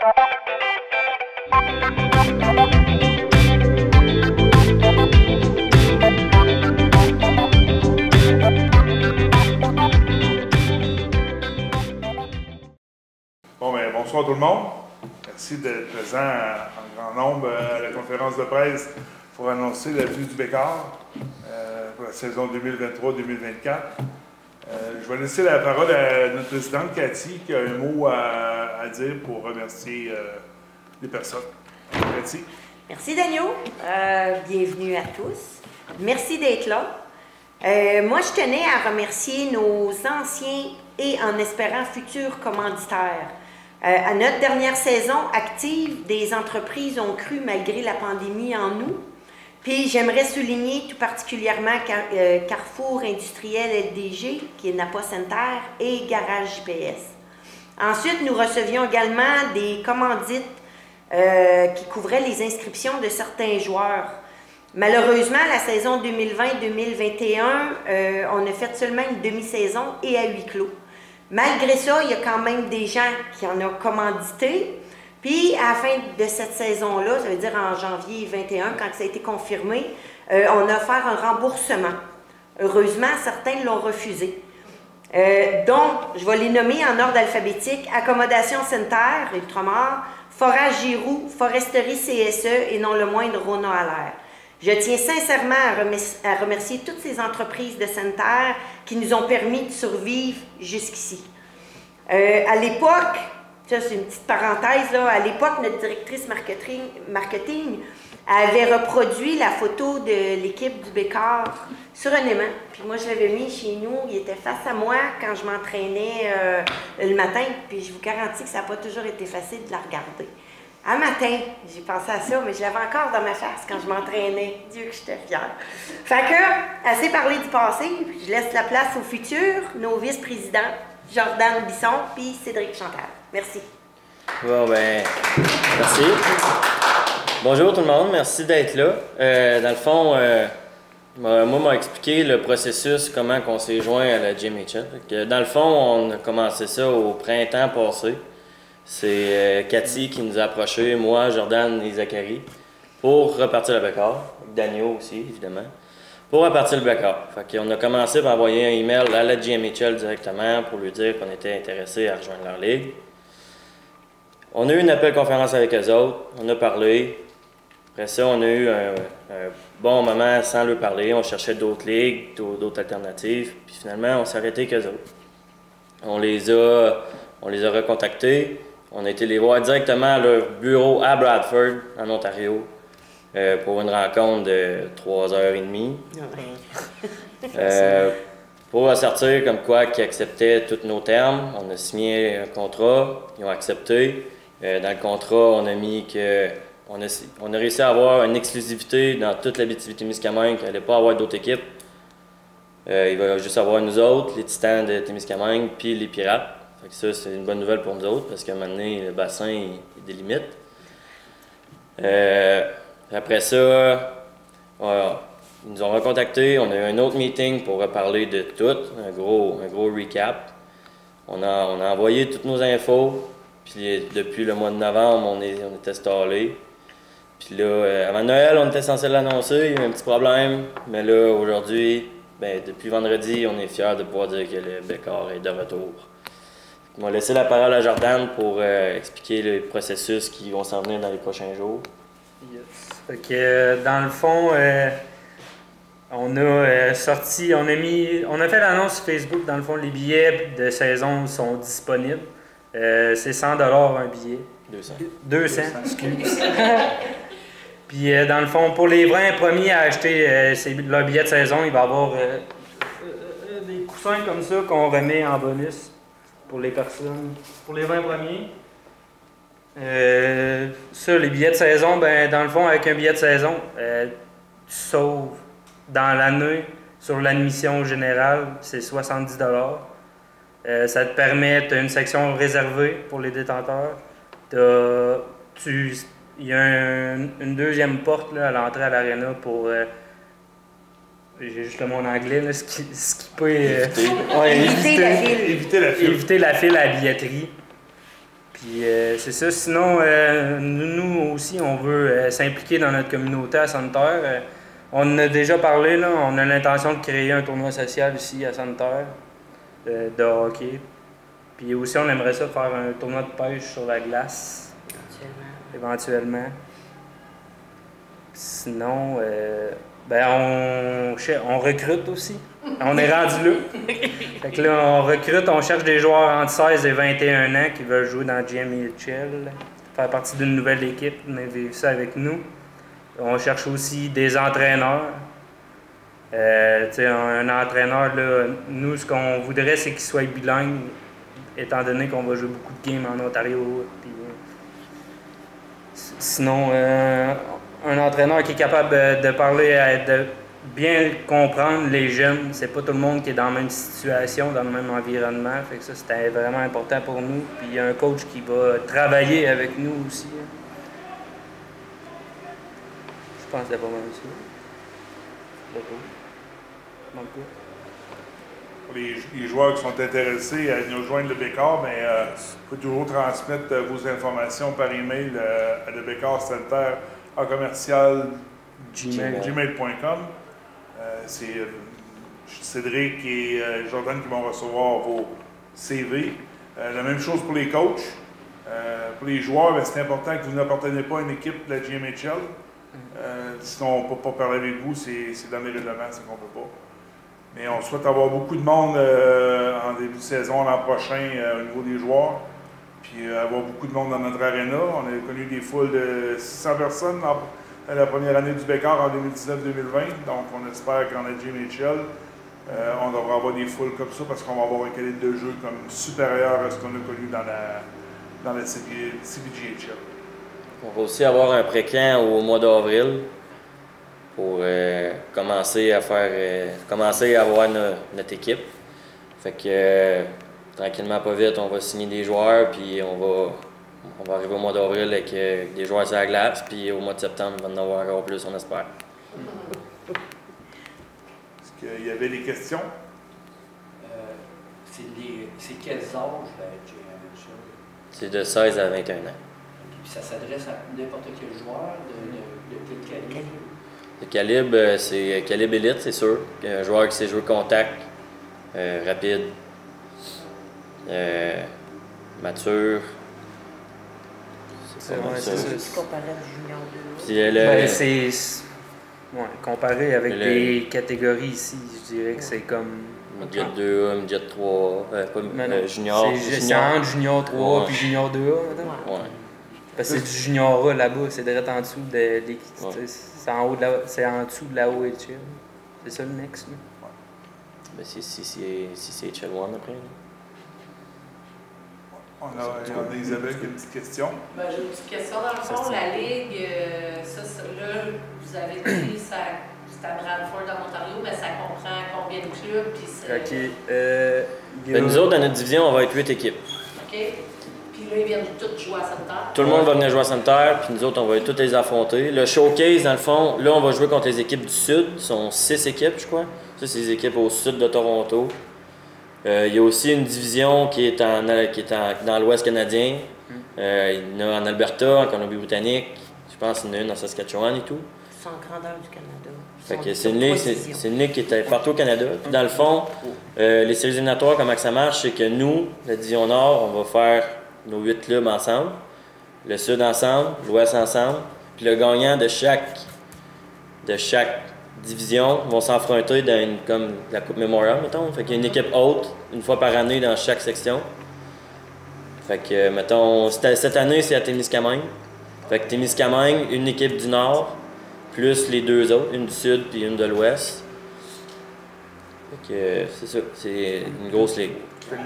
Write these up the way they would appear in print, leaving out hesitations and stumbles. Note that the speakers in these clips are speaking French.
Bonsoir tout le monde. Merci d'être présent en grand nombre à la conférence de presse pour annoncer la venue du Bécor pour la saison 2023-2024. Je vais laisser la parole à notre présidente Cathy qui a un mot à dire pour remercier les personnes. Cathy. Merci Daniel. Bienvenue à tous. Merci d'être là. Moi, je tenais à remercier nos anciens et en espérant futurs commanditaires. À notre dernière saison active, des entreprises ont cru malgré la pandémie en nous. Puis j'aimerais souligner tout particulièrement Carrefour Industriel LDG, qui est Napa Center, et Garage JPS. Ensuite, nous recevions également des commandites qui couvraient les inscriptions de certains joueurs. Malheureusement, la saison 2020-2021, on a fait seulement une demi-saison et à huis clos. Malgré ça, il y a quand même des gens qui en ont commandité. Puis, à la fin de cette saison-là, ça veut dire en janvier 2021, quand ça a été confirmé, on a offert un remboursement. Heureusement, certains l'ont refusé. Donc, je vais les nommer en ordre alphabétique. Accommodation Center, Ultramar, Forage Giroux, Foresterie CSE et non le moindre Rona Allaire. Je tiens sincèrement à remercier toutes ces entreprises de Center qui nous ont permis de survivre jusqu'ici. À l'époque, ça c'est une petite parenthèse, là, à l'époque, notre directrice marketing avait reproduit la photo de l'équipe du Bécor sur un aimant. Puis moi, je l'avais mis chez nous, il était face à moi quand je m'entraînais le matin. Puis je vous garantis que ça n'a pas toujours été facile de la regarder. Un matin, j'ai pensé à ça, mais je l'avais encore dans ma face quand je m'entraînais. Dieu que j'étais fière. Fait que, assez parlé du passé, je laisse la place au futur, nos vice-présidents, Jordan Bisson puis Cédric Chantal. Merci. Bon, ben, merci. Bonjour tout le monde, merci d'être là. Dans le fond, moi, m'a expliqué le processus, comment on s'est joint à la GMHL. Dans le fond, on a commencé ça au printemps passé. C'est Cathy qui nous a approchés, moi, Jordan et Zachary, pour repartir le Bécor. Daniel aussi, évidemment. Pour repartir le Bécor. Fait qu'on a commencé par envoyer un email à la GMHL directement pour lui dire qu'on était intéressé à rejoindre leur ligue. On a eu une appel conférence avec eux autres, on a parlé. Après ça, on a eu un bon moment sans leur parler. On cherchait d'autres ligues, d'autres alternatives. Puis finalement, on s'est arrêté avec eux autres. On les a recontactés. On a été les voir directement à leur bureau à Bradford, en Ontario, pour une rencontre de 3h30. Pour sortir comme quoi qu'ils acceptaient tous nos termes. On a signé un contrat, ils ont accepté. Dans le contrat, on a mis que on a réussi à avoir une exclusivité dans toute l'Abitibi-Témiscamingue, qu'il n'allait pas avoir d'autres équipes. Il va juste avoir nous autres, les Titans de Témiscamingue, puis les Pirates. Fait que ça, c'est une bonne nouvelle pour nous autres, parce qu'à un moment donné, le bassin, il délimite. Après ça, ils nous ont recontactés, on a eu un autre meeting pour reparler de tout, un gros recap. On a envoyé toutes nos infos, puis depuis le mois de novembre, on était stallés. Puis là, avant Noël, on était censé l'annoncer, il y a eu un petit problème, mais là, aujourd'hui, ben, depuis vendredi, on est fiers de pouvoir dire que le Bécor est de retour. On va laisser la parole à Jordan pour expliquer le processus qui vont s'en venir dans les prochains jours. Yes. Fait que, dans le fond, on a fait l'annonce sur Facebook. Dans le fond, les billets de saison sont disponibles. C'est 100 $ un billet. 200, excuse. Puis, dans le fond, pour les 20 premiers à acheter leur billet de saison, il va y avoir des coussins comme ça qu'on remet en bonus pour les personnes. Pour les 20 premiers. Ça, les billets de saison, ben, dans le fond, avec un billet de saison, tu sauves dans l'année sur l'admission générale, c'est 70 $. Ça te permet, tu as une section réservée pour les détenteurs. Il y a une deuxième porte là, à l'entrée à l'aréna pour. J'ai juste le mot en anglais, là, ce qui peut. Éviter la file. Éviter la file à la billetterie. Puis c'est ça. Sinon, nous aussi, on veut s'impliquer dans notre communauté à Sainte-Terre. On en a déjà parlé, là. On a l'intention de créer un tournoi social ici à Sainte-Terre de hockey. Puis aussi, on aimerait ça faire un tournoi de pêche sur la glace. Éventuellement. Sinon, on recrute aussi. On est rendu là. Fait que là, on recrute, on cherche des joueurs entre 16 et 21 ans qui veulent jouer dans GMHL, faire partie d'une nouvelle équipe, venir vivre ça avec nous. On cherche aussi des entraîneurs. Un entraîneur, là, nous, ce qu'on voudrait, c'est qu'il soit bilingue, étant donné qu'on va jouer beaucoup de games en Ontario. Puis, sinon, un entraîneur qui est capable de parler, de bien comprendre les jeunes. C'est pas tout le monde qui est dans la même situation, dans le même environnement. Fait que ça, c'était vraiment important pour nous. Puis il y a un coach qui va travailler avec nous aussi. Je pense que c'est pas mal ça. Pour les joueurs qui sont intéressés à nous joindre le Bécard, il faut toujours transmettre vos informations par email à le Bécard Center en commercial gmail.com. C'est Cédric et Jordan qui vont recevoir vos CV. La même chose pour les coachs. Pour les joueurs, c'est important que vous n'appartenez pas à une équipe de la GMHL. Sinon, on ne peut pas parler avec vous, c'est dans les règlements, c'est qu'on ne peut pas. Mais on souhaite avoir beaucoup de monde en début de saison l'an prochain au niveau des joueurs. Puis avoir beaucoup de monde dans notre aréna. On a connu des foules de 600 personnes la première année du Bécard en 2019-2020. Donc on espère qu'en GMHL, on devra avoir des foules comme ça parce qu'on va avoir un calibre de jeu comme supérieur à ce qu'on a connu dans la CBJHL. On va aussi avoir un pré-camp au mois d'avril pour commencer à avoir notre équipe. Fait que tranquillement, pas vite, on va signer des joueurs, puis on va arriver au mois d'avril avec des joueurs sur la glace, puis au mois de septembre, on va en avoir encore plus, on espère. Est-ce qu'il y avait des questions? C'est quels âges la GMHL? C'est de 16 à 21 ans. Puis ça s'adresse à n'importe quel joueur de quel calibre? Le calibre, c'est calibre élite, c'est sûr. Un joueur qui sait jouer contact, rapide, mature. C'est vrai, c'est ça. Comparé à du junior 2. Comparé avec des catégories ici, je dirais que c'est comme... Midget 2A, Midget 3A, junior. C'est entre junior 3A puis junior 2A, maintenant. Ouais. Parce que c'est du junior A là-bas, c'est direct en dessous de l'équipe. C'est en dessous de la OHL. C'est ça le next, là? Ben, si c'est HL1 après. On a Isabelle qui a une petite question. Ben, j'ai une petite question. Dans le fond, la Ligue, là, vous avez dit que c'est à Bradford en Ontario, mais ça comprend combien de clubs? Ben, nous autres, dans notre division, on va être 8 équipes. OK. Puis là, ils viennent tous jouer à Sainte-Terre. Tout le monde va venir jouer à Sainte-Terre, puis nous autres, on va toutes les affronter. Le showcase, dans le fond, là, on va jouer contre les équipes du Sud. Ce sont 6 équipes, je crois. Ça, c'est les équipes au sud de Toronto. Il y a aussi une division qui est dans l'Ouest canadien. Il y en a en Alberta, en Colombie-Britannique. Je pense qu'il y en a une en Saskatchewan et tout. C'est en grandeur du Canada. Fait que c'est une ligue qui est partout au Canada. Puis dans le fond, les séries éliminatoires, comment que ça marche, c'est que nous, la division Nord, on va faire nos 8 clubs ensemble. Le Sud ensemble, l'Ouest ensemble. Puis le gagnant de chaque division vont s'affronter dans comme la Coupe Memorial, mettons. Fait qu'il y a une équipe haute, une fois par année dans chaque section. Fait que, mettons, cette année, c'est à Témiscamingue. Fait que Témiscamingue, une équipe du Nord, plus les 2 autres, une du Sud puis une de l'Ouest. Fait que, c'est ça, c'est une grosse ligue. C'est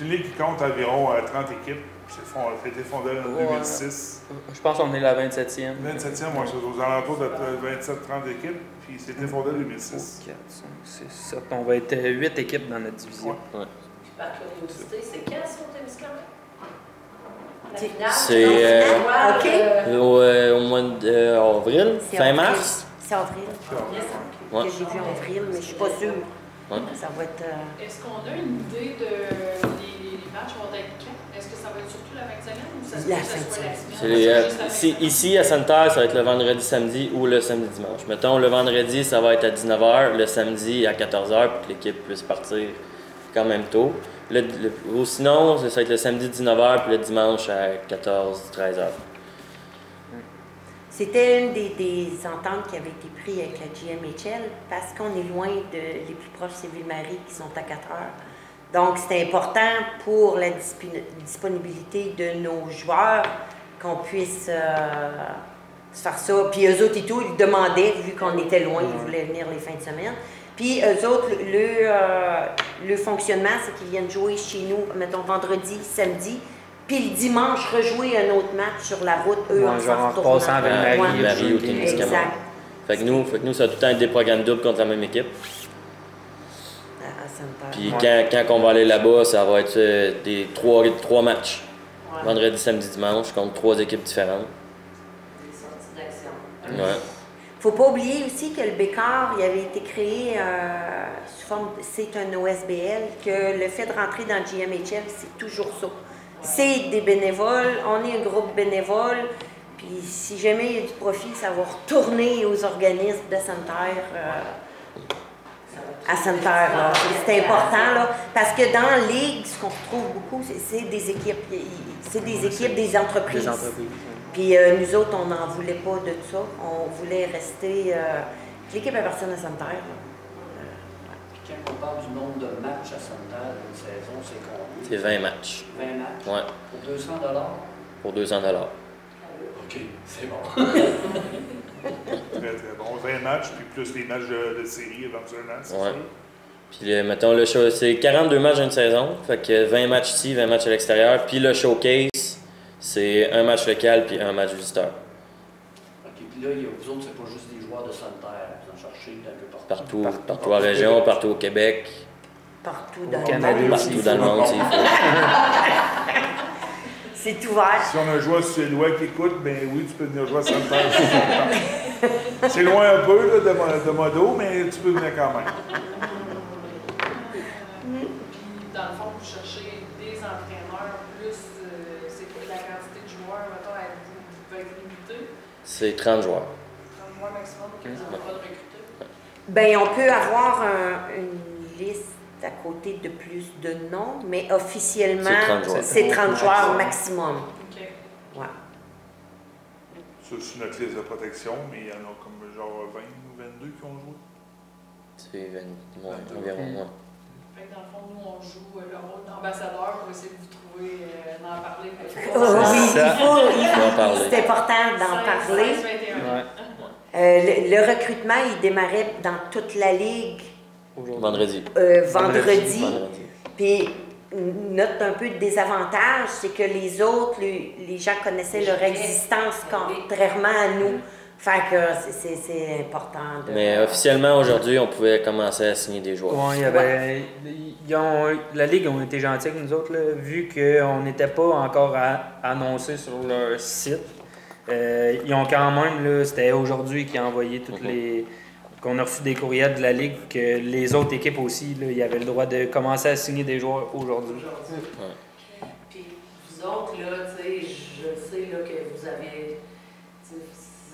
une ligue qui compte environ 30 équipes. Ça a été fondé en 2006. Je pense qu'on est la 27e. 27e, moi, c'est aux alentours de 27-30 équipes. Puis c'était fondé en 2006. 4, 5, 6, 7. On va être 8 équipes dans notre division. Ouais. Puis par curiosité, c'est quand ça au Témiscamingue? La finale? C'est au mois d'avril, fin mars. C'est avril. Ouais. Que j'ai vu en avril, mais je suis pas sûre. Ouais. Ça va être... Est-ce qu'on a une idée de les matchs vont être quand? Est-ce que ça va être surtout la fin de semaine ou ça se peut La que ça fin de soit la semaine. semaine? C'est ici à Sainte-Terre, ça va être le vendredi, samedi ou le samedi, dimanche. Mettons, le vendredi, ça va être à 19h, le samedi à 14h pour que l'équipe puisse partir quand même tôt. Ou sinon, ça va être le samedi 19h puis le dimanche à 14-13h. C'était une des ententes qui avait été prises avec la GMHL parce qu'on est loin les plus proches, c'est Ville-Marie qui sont à 4 heures. Donc, c'était important pour la disponibilité de nos joueurs qu'on puisse se faire ça. Puis eux autres et tout, ils demandaient, vu qu'on était loin, ils voulaient venir les fins de semaine. Puis eux autres, le fonctionnement, c'est qu'ils viennent jouer chez nous, mettons, vendredi, samedi, puis le dimanche, rejouer un autre match sur la route, eux, en s'en retournant. Passant vers Marie ou Témiscamingue. Exact. Fait que nous, ça va tout le temps être des programmes doubles contre la même équipe. À Sainte-Terre. Puis quand on va aller là-bas, ça va être des trois matchs. Ouais. Vendredi, samedi, dimanche, contre 3 équipes différentes. Des sorties d'action. Ouais. Faut pas oublier aussi que le Bécard, il avait été créé sous forme, c'est un OSBL, que le fait de rentrer dans le GMHL, c'est toujours ça. C'est des bénévoles, on est un groupe bénévole, puis si jamais il y a du profit, ça va retourner aux organismes de Sainte-Terre, à Sainte-Terre, là. C'est important, là, parce que dans la Ligue, ce qu'on retrouve beaucoup, c'est des équipes, c'est des équipes, des entreprises. Des entreprises. Puis nous autres, on n'en voulait pas de ça. On voulait rester... l'équipe appartient à Sainte-Terre. Puis quand on parle du nombre de matchs à Sainte-Terre d'une saison, c'est combien? C'est 20 matchs. 20 matchs? Ouais. Pour 200 Pour 200 $. OK, c'est bon. Très, très bon. 20 matchs, puis plus les matchs de série éventuellement, c'est Ouais. sûr. Puis mettons, c'est 42 matchs d'une saison. Fait que 20 matchs ici, 20 matchs à l'extérieur. Puis le showcase, c'est un match local puis un match visiteur. OK, puis là, vous autres, c'est pas juste des joueurs de Sainte-Terre. Vous en cherchez d'un peu partout. Partout en région, partout au Québec, Partout dans Canada le monde. aussi. partout dans le monde s'il faut. C'est ouvert. Si on a un joueur suédois qui écoute, ben oui, tu peux venir jouer à Sainte-Terre. C'est loin un peu là, de Modo, mais tu peux venir quand même. Puis, dans le fond, vous cherchez des entraîneurs plus, c'est quoi la quantité de joueurs, mettons, vous pouvez être limité? C'est 30 joueurs. 30 joueurs maximum que vous n'avez pas de recruter? Bien, on peut avoir une liste à côté de plus de noms, mais officiellement, C'est 30 joueurs. c'est 30 joueurs maximum. OK. Ouais. Ça, c'est notre liste de protection, mais il y en a comme genre 20 ou 22 qui ont joué. C'est 20, environ. Ouais. Fait que dans le fond, nous, on joue le rôle d'ambassadeur pour essayer de vous trouver, d'en parler. Oh, oui, Ça. Faut en parler. c'est important d'en parler. 16-21. Le recrutement, il démarrait dans toute la ligue Vendredi. vendredi. Puis notre un peu de désavantage, c'est que les autres, les gens connaissaient leur existence contrairement à nous. Fait que c'est important de... Mais officiellement, aujourd'hui, on pouvait commencer à signer des joueurs. Ouais, il y avait, la Ligue ont été gentils avec nous autres, là, vu qu'on n'était pas encore annoncé sur leur site. Ils ont quand même, là, c'était aujourd'hui qu'ils ont envoyé toutes les... qu'on a reçu des courriels de la Ligue, que les autres équipes aussi, là, ils avaient le droit de commencer à signer des joueurs aujourd'hui. Puis vous autres, là, tu sais, je sais là, que vous avez...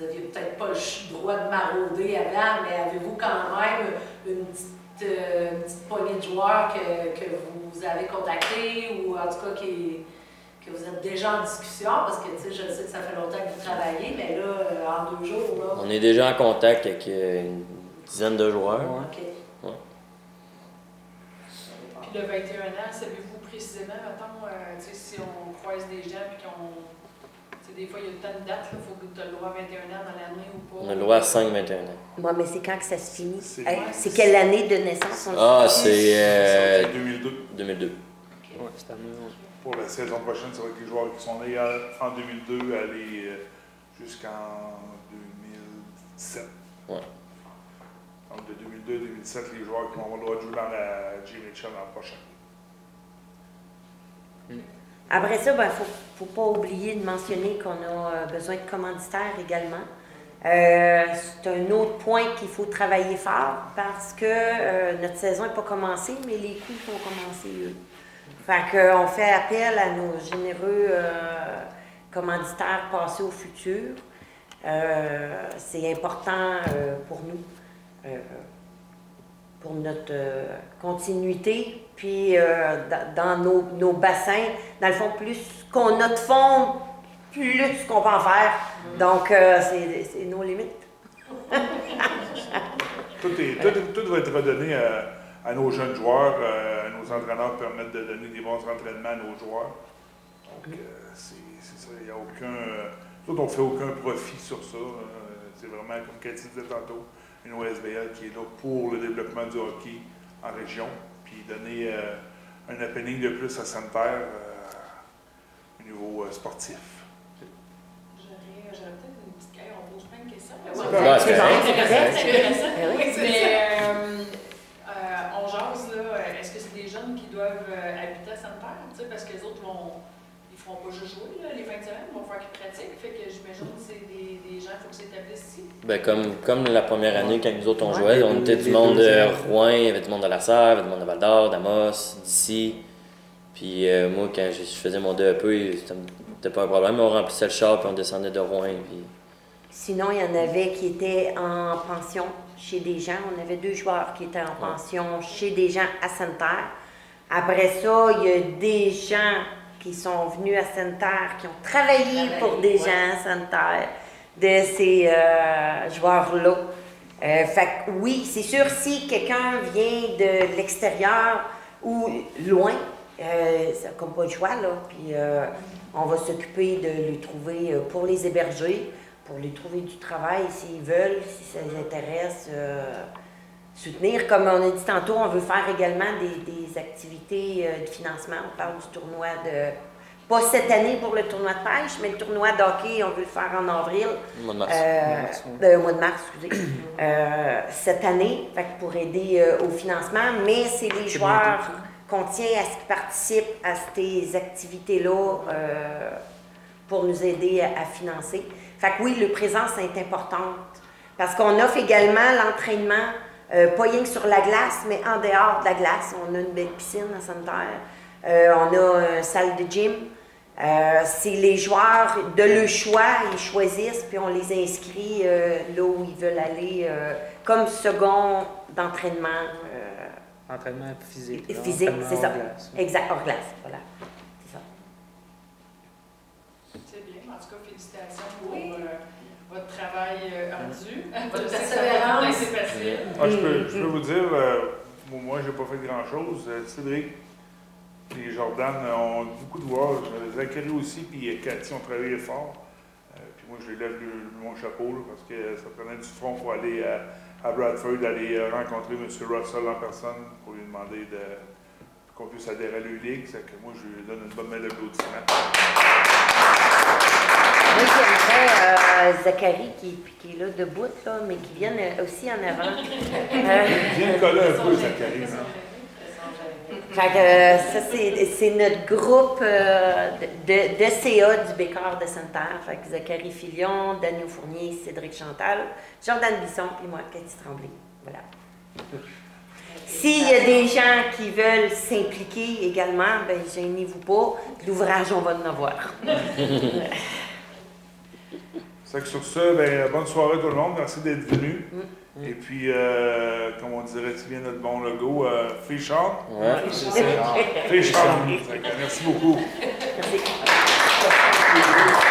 Vous n'aviez peut-être pas le droit de marauder avant, mais avez-vous quand même une petite poignée de joueurs que vous avez contactés ou en tout cas que vous êtes déjà en discussion? Parce que je sais que ça fait longtemps que vous travaillez, mais là, en 2 jours, là... On est déjà en contact avec une dizaine de joueurs. OK. Ouais. Puis le 21 ans, savez-vous précisément, mettons, si on croise des gens et qu'on... Des fois, il y a tant de dates, il faut que tu aies le droit à 21 ans dans l'année ou pas. On a le droit à 5-21 ans. Moi, mais c'est quand que ça se finit? C'est- C'est quelle année de naissance? C'est 2002. 2002. Ouais, cette année, ouais. Pour la saison prochaine, ça va être les joueurs qui sont nés en 2002 aller jusqu'en 2017. Ouais. Donc de 2002 à 2017, les joueurs qui vont avoir le droit de jouer dans la GMHL l'an prochain. Après ça, il ne faut pas oublier de mentionner qu'on a besoin de commanditaires également. C'est un autre point qu'il faut travailler fort parce que notre saison n'est pas commencée, mais les coûts sont commencés, eux. Fait qu'on fait appel à nos généreux commanditaires passés au futur. C'est important pour nous, pour notre continuité. Puis dans nos bassins, dans le fond, plus qu'on a de fond, plus qu'on peut en faire. Donc, c'est nos limites. Tout va être redonné à nos jeunes joueurs. Nos entraîneurs permettent de donner des bons entraînements à nos joueurs. Donc, c'est ça. Il n'y a aucun... Nous autres, on ne fait aucun profit sur ça. C'est vraiment, comme Cathy disait tantôt, une OSBL qui est là pour le développement du hockey en région. Puis donner un happening de plus à Sainte-Terre au niveau sportif. J'aurais peut-être une petite question, on pose plein de questions. C'est On jase, là, est-ce que c'est des jeunes qui doivent habiter à Sainte-Terre? Parce que les autres ils ne feront pas juste jouer là, les fins de semaine, ils vont faire qu'ils pratiquent. Fait que j'imagine que c'est des gens, il faut qu'ils s'établissent ici. Ben, comme la première année, quand nous autres on jouait, on était du monde de Rouen, il y avait du monde de La Sarre, il y avait du monde de Val-d'Or, d'Amos, d'ici. Puis moi, quand je faisais mon DEP, c'était pas un problème, on remplissait le char puis on descendait de Rouen. Puis... Sinon, il y en avait qui étaient en pension chez des gens. On avait 2 joueurs qui étaient en pension chez des gens à Sainte-Terre. Après ça, il y a des gens qui sont venus à Sainte-Terre, qui ont travaillé pour des gens à Sainte-Terre, de ces joueurs-là. Fait que oui, c'est sûr, si quelqu'un vient de l'extérieur ou loin, c'est comme pas le choix, là, puis on va s'occuper de les trouver pour les héberger, pour les trouver du travail s'ils veulent, si ça les intéresse. Soutenir, comme on a dit tantôt, on veut faire également des activités de financement. On parle du tournoi de... Pas cette année pour le tournoi de pêche, mais le tournoi de hockey, on veut le faire en avril. Le mois de mars. Mois de mars, excusez. Cette année, fait que pour aider au financement, mais c'est les joueurs qu'on tient à ce qu'ils participent à ces activités-là pour nous aider à financer. Fait que oui, le présence est importante. Parce qu'on offre également l'entraînement pas rien que sur la glace, mais en dehors de la glace. On a une belle piscine à Sainte-Terre. On a une salle de gym. C'est les joueurs de leur choix, ils choisissent, puis on les inscrit là où ils veulent aller, comme second d'entraînement. Entraînement physique. Physique, c'est ça. Glace. Exact, hors glace, voilà. C'est ça. C'est bien. En tout cas, félicitations pour votre travail ardu. Votre persévérance. C'est facile. Je peux vous dire, moi, j'ai pas fait grand-chose. Cédric et Jordan ont beaucoup de joueurs. Zachary aussi, puis Cathy ont travaillé fort. Puis moi, je lève mon chapeau là, parce que ça prenait du front pour aller à Bradford, aller rencontrer M. Russell en personne pour lui demander qu'on puisse adhérer à l'UE Ligue. C'est que moi, je lui donne une bonne main d'applaudissement. Moi, j'aimerais Zachary qui est là debout, là, mais qui vienne aussi en avant. Viens me coller un peu, Zachary. Fait que ça, c'est notre groupe de CA du Bécard de Sainte-Terre. Fait que Zachary Filion, Daniel Fournier, Cédric Chantal, Jordan Bisson, puis moi, Cathy Tremblay. Voilà. S'il y a des gens qui veulent s'impliquer également, ben gênez-vous pas. L'ouvrage, on va en avoir. C'est que sur ça, ben, bonne soirée tout le monde. Merci d'être venus. Et puis, comme on dirait si bien notre bon logo, Fish On. Ouais. Fish On. Merci beaucoup. Merci.